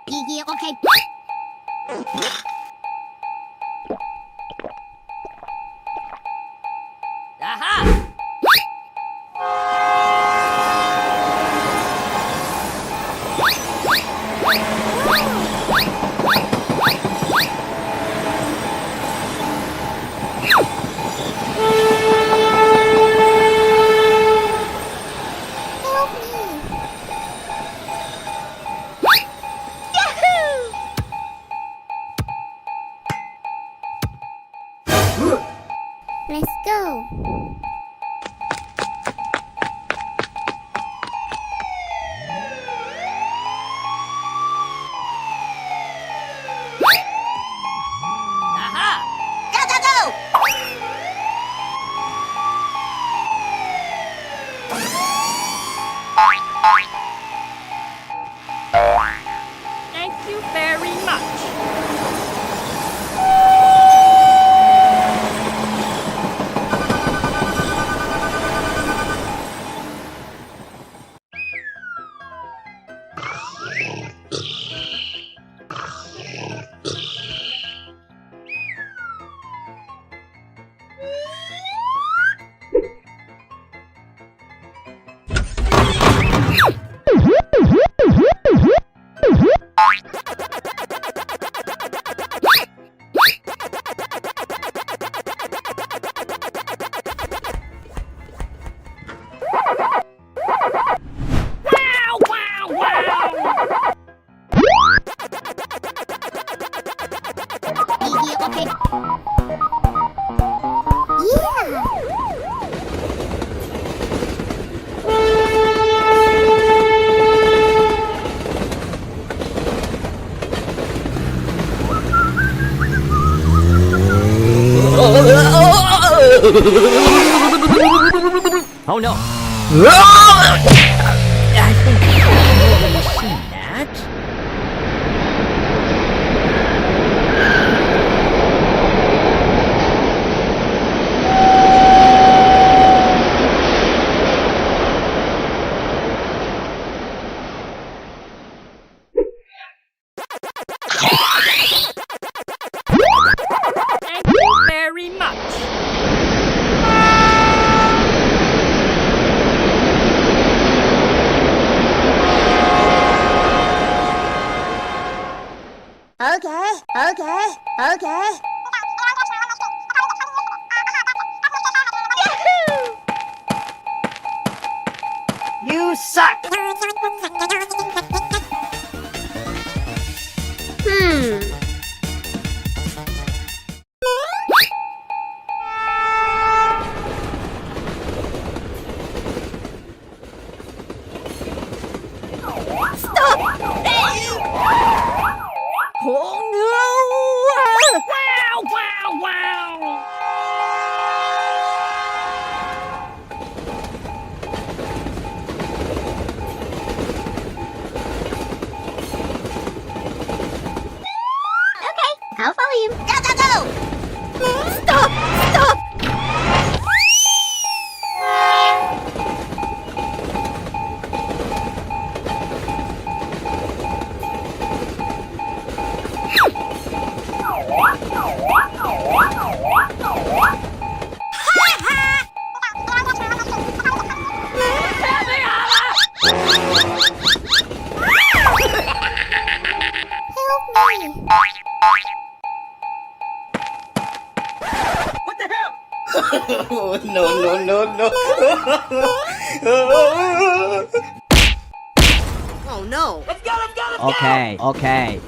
Yeah, okay. Aha! Help me! Let's go! Aha! Go, go, go! Thank you very much. Wow, wow, wow! Yeah, okay. Yeah! Oh no. I think I've already seen that. Thank you very much. Okay, okay, okay. You suck. Hmm. Oh no! Wow, wow, wow! Okay, I'll follow you. Go, go, go! Stop! Stop! Help me! What the hell? Oh, no, no, no, no. Oh no! Let's go, let's go, let's go! Okay, okay.